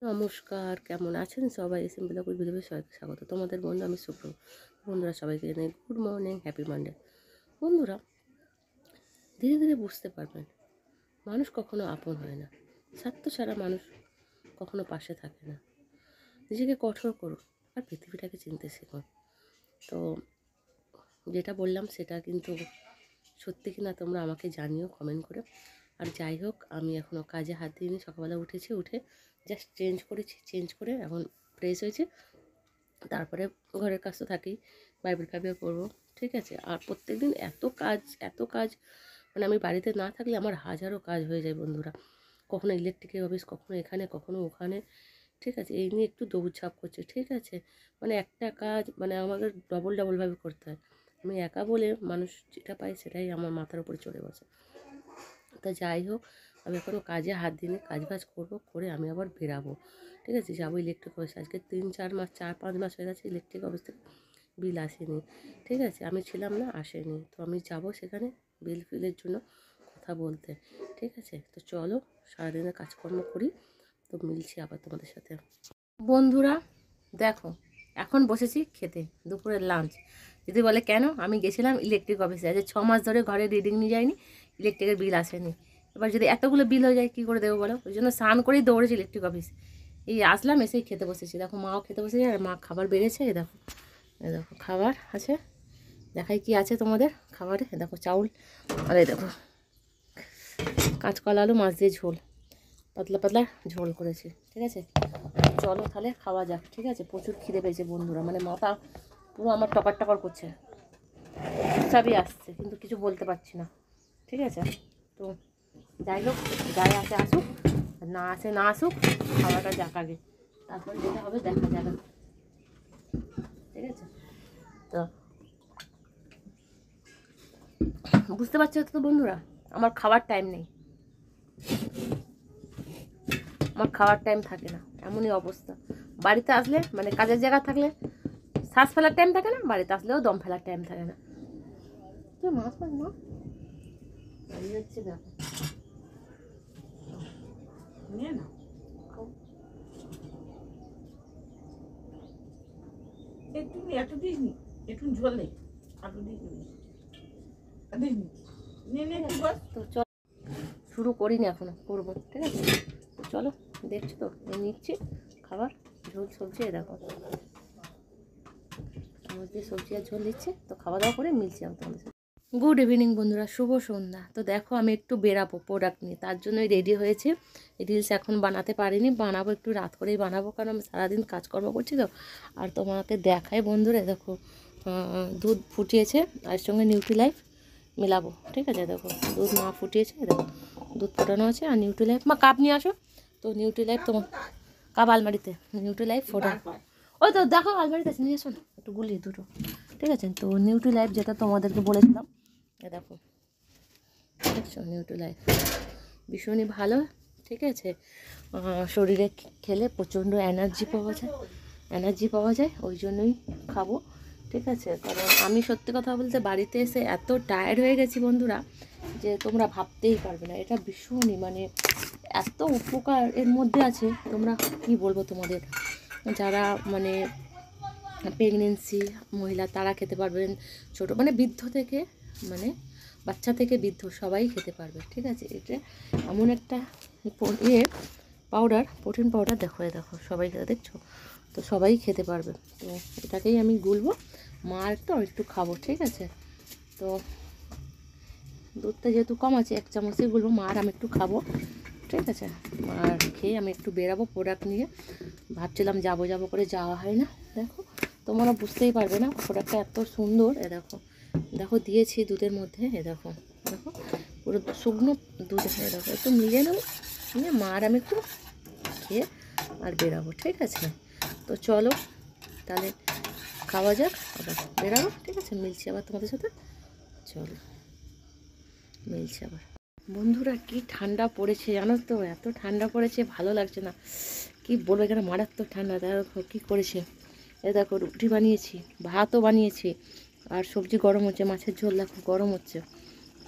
নমস্কার, কেমন আছেন সবাই? সিম্পল লাকুর ভিডিওতে সবাইকে স্বাগত। তোমাদের বন্ধু আমি সুপ্রভ। বন্ধুরা সবাইকে জানাই গুড মর্নিং, হ্যাপি মানডে। বন্ধুরা, ধীরে ধীরে বুঝতে পারবেন মানুষ কখনো আপন হয় না। স্বার্থ ছাড়া মানুষ কখনো পাশে থাকে না। নিজেকে কঠোর করুন আর পৃথিবীটাকে চিনতে শিখুন। তো যেটা বললাম সেটা কিন্তু সত্যি কি না তোমরা আমাকে জানিও কমেন্ট করে। আর যাই হোক, আমি এখনও কাজে হাত দিইনি। সকালবেলা উঠেছি, উঠে জাস্ট চেঞ্জ করেছি, চেঞ্জ করে এখন ফ্রেশ হয়েছে। তারপরে ঘরের কাজ তো থাকেই, বাইবেল ফাইবেল পড়বো, ঠিক আছে। আর প্রত্যেক দিন এত কাজ মানে আমি বাড়িতে না থাকলে আমার হাজারো কাজ হয়ে যায় বন্ধুরা। কখনো ইলেকট্রিকের অফিস, কখনো এখানে, কখনো ওখানে, ঠিক আছে। এই নিয়ে একটু দৌড়ঝাঁপ করছে, ঠিক আছে। মানে একটা কাজ মানে আমাকে ডবলভাবে করতে হয়। আমি একা বলে মানুষ যেটা পায় সেটাই আমার মাথার উপরে চড়ে বসে। তা যাই হোক, আমি এখনও কাজে হাত দিইনি, কাজ করবো, করে আমি আবার বেরাবো, ঠিক আছে। যাবো ইলেকট্রিক অফিসে। আজকে 4-5 মাস হয়ে গেছে ইলেকট্রিক অফিস থেকে বিল আসেনি, ঠিক আছে। আমি ছিলাম না, আসেনি। তো আমি যাবো সেখানে ফিলের জন্য কথা বলতে, ঠিক আছে। তো চলো সারাদিনের কাজকর্ম করি, তো মিলছি আবার তোমাদের সাথে। বন্ধুরা দেখো, এখন বসেছি খেতে দুপুরের লাঞ্চ। যদি বলে কেন, আমি গেছিলাম ইলেকট্রিক অফিসে, আজ 6 মাস ধরে ঘরে রিডিং নিয়ে যায়নি, ইলেকট্রিকের বিল আসেনি। এবার যদি এতগুলো বিল হয়ে যায় কী করে দেবো বলো? ওই জন্য স্নান করেই দৌড়েছি ইলেকট্রিক অফিস। এই আসলাম, এসেই খেতে বসেছি। দেখো মাও খেতে বসেছে, আর মা খাবার বেড়েছে। এ দেখো খাবার আছে, দেখাই কি আছে তোমাদের খাবারে। দেখো চাউল, আর এই দেখো কাঁচকলা আলু মাছ দিয়ে ঝোল, পাতলা ঝোল করেছি, ঠিক আছে। চলো তাহলে খাওয়া যাক, ঠিক আছে। প্রচুর খিদে পেয়েছে বন্ধুরা, মানে মাথা পুরো আমার টপার করছে, সবই আসছে কিন্তু কিছু বলতে পারছি না, ঠিক আছে। তো যাই হোক, যাই আসে আসুক, না আসে না আসুক, খাওয়াটা যাক আগে, তারপর যেটা হবে দেখা যাবে, ঠিক আছে। তো বুঝতে পারছো তো বন্ধুরা, আমার খাওয়ার টাইম নেই, আমার খাওয়ার টাইম থাকে না, এমনই অবস্থা। বাড়িতে আসলে মানে কাজের জায়গা থাকলে শ্বাস ফেলার টাইম থাকে না, বাড়িতে আসলেও দম ফেলার টাইম থাকে না। তুই মাছ পাস না হচ্ছে, দেখো নিয়ে না একটু এত দিসনি, একটু ঝোলে আলু দিসনি, তো চল শুরু করিনি এখনো, করবো, ঠিক আছে। তো চলো, দেখছো তো নিচ্ছি খাবার, ঝোল সবজি, দেখো চামচ দিয়ে সবজি আর ঝোল দিচ্ছে। তো খাওয়া দাওয়া করে মিলছি আমি তোমাদের সাথে। গুড ইভিনিং বন্ধুরা, শুভ সন্ধ্যা। তো দেখো আমি একটু বেরাবো প্রোডাক্ট নিয়ে, তার জন্যই রেডি হয়েছে। রিলস এখন বানাতে পারিনি, বানাবো একটু রাত করেই বানাবো, কারণ আমি সারাদিন কাজকর্ম করছি তো। আর তোমাকে দেখাই বন্ধুরা, দেখো দুধ ফুটিয়েছে, আর সঙ্গে নিউট্রিলাইফ মিলাবো, ঠিক আছে। দেখো দুধ না ফুটিয়েছে, দেখো দুধ ফোটানো আছে, আর নিউট্রিলাইফ, মা কাপ নিয়ে আসো তো। নিউট্রিলাইফ তোমার কাপ আলমারিতে, নিউট্রিলাইফ ফোটা, ওই তো দেখো আলমারিতে আছে, নিয়ে আসো না, একটু গুলিয়ে দুটো, ঠিক আছে। তো নিউট্রিলাইফ যেটা তোমাদেরকে বলেছিলাম, এ দেখো দেখছো নিউট্রিলাইফ ভীষণই ভালো, ঠিক আছে। শরীরে খেলে প্রচণ্ড এনার্জি পাওয়া যায়, ওই জন্যই খাবো, ঠিক আছে। কারণ আমি সত্যি কথা বলতে বাড়িতে এসে এত টায়ার্ড হয়ে গেছি বন্ধুরা, যে তোমরা ভাবতেই পারবে না। এটা ভীষণই মানে এত উপকার এর মধ্যে আছে, তোমরা কি বলবো তোমাদের, যারা মানে প্রেগনেন্সি মহিলা তারা খেতে পারবেন, ছোটো মানে বৃদ্ধ থেকে মানে বাচ্চা থেকে বৃদ্ধ সবাই খেতে পারবে, ঠিক আছে। এটা এমন একটা পাউডার, প্রোটিন পাউডার, দেখো সবাই খেতে, দেখছো তো সবাই খেতে পারবে। তো এটাকেই আমি গুলবো, মা একটু খাবো, ঠিক আছে। তো দুধটা যেহেতু কম আছে, 1 চামচই গুলবো, মা আর আমি একটু খাবো, ঠিক আছে। আর খেয়ে আমি একটু বেরাবো প্রোডাক্ট নিয়ে। ভাবছিলাম যাবো করে যাওয়া হয় না। দেখো তোমরা বুঝতেই পারবে না, প্রোডাক্টটা এত সুন্দর। দেখো দিয়েছি দুধের মধ্যে, দেখো পুরো শুকনো দুধ, দেখো একটু মিলিয়ে নেবো, নিয়ে মা আর আমি একটু খেয়ে আর বেরাবো, ঠিক আছে। তো চলো তাহলে খাওয়া যাক, আবার বেরাবো, ঠিক আছে। মিলছি আবার তোমাদের সাথে, চলো মিলছি আবার। বন্ধুরা কি ঠান্ডা পড়েছে জানো তো, এত ঠান্ডা পড়েছে ভালো লাগছে না, কি বলবো, এখানে মারাত্মক ঠান্ডা। দেখো কী করেছে, দেখো রুটি বানিয়েছি, ভাতও বানিয়েছি, আর সবজি গরম হচ্ছে, মাছের ঝোল দেখো গরম হচ্ছে,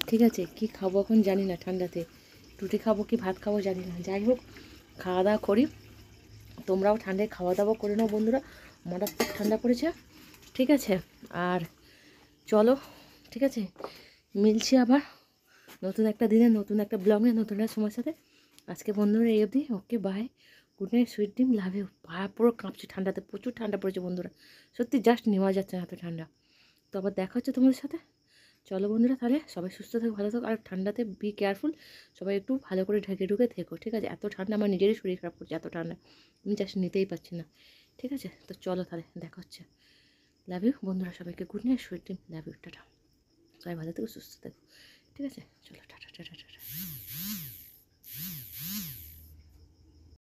ঠিক আছে। কি খাবো এখন জানি না ঠান্ডাতে, রুটি খাবো কি ভাত খাবো জানি না। যাই হোক খাওয়া দাওয়া করি, তোমরাও ঠান্ডায় খাওয়া দাওয়া করে নাও বন্ধুরা, মারাত্মক ঠান্ডা পড়েছে। ঠিক আছে, আর চলো, ঠিক আছে, মিলছি আবার নতুন একটা দিনে, নতুন একটা ব্লগ নিয়ে, নতুন একটা সময়ের সাথে। আজকে বন্ধুরা এই অবধি, okay bye, good night, sweet dream, love you. পুরো কাঁপছে ঠান্ডাতে, প্রচুর ঠান্ডা পড়েছে বন্ধুরা, সত্যি জাস্ট নেওয়া যাচ্ছে না এত ঠান্ডা। তো আবার দেখা হচ্ছে তোমাদের সাথে। চলো বন্ধুরা, তাহলে সবাই সুস্থ থাকো, ভালো থাকো, আর ঠান্ডাতে বি কেয়ারফুল, সবাই একটু ভালো করে ঢেকে ঢুকে থেকো, ঠিক আছে? এত ঠান্ডা, আমার নিজেরই শরীর খারাপ করছে, এত ঠান্ডা আমি জাস্ট নিতেই পারছি না। ঠিক আছে, তো চলো তাহলে দেখা হচ্ছে। লাভ ইউ বন্ধুরা, সবাইকে good night, sweet dream, love you, tata. সবাই ভালো থেকো, সুস্থ থেকো, ঠিক আছে? চলো টাটা টাটা টাটা।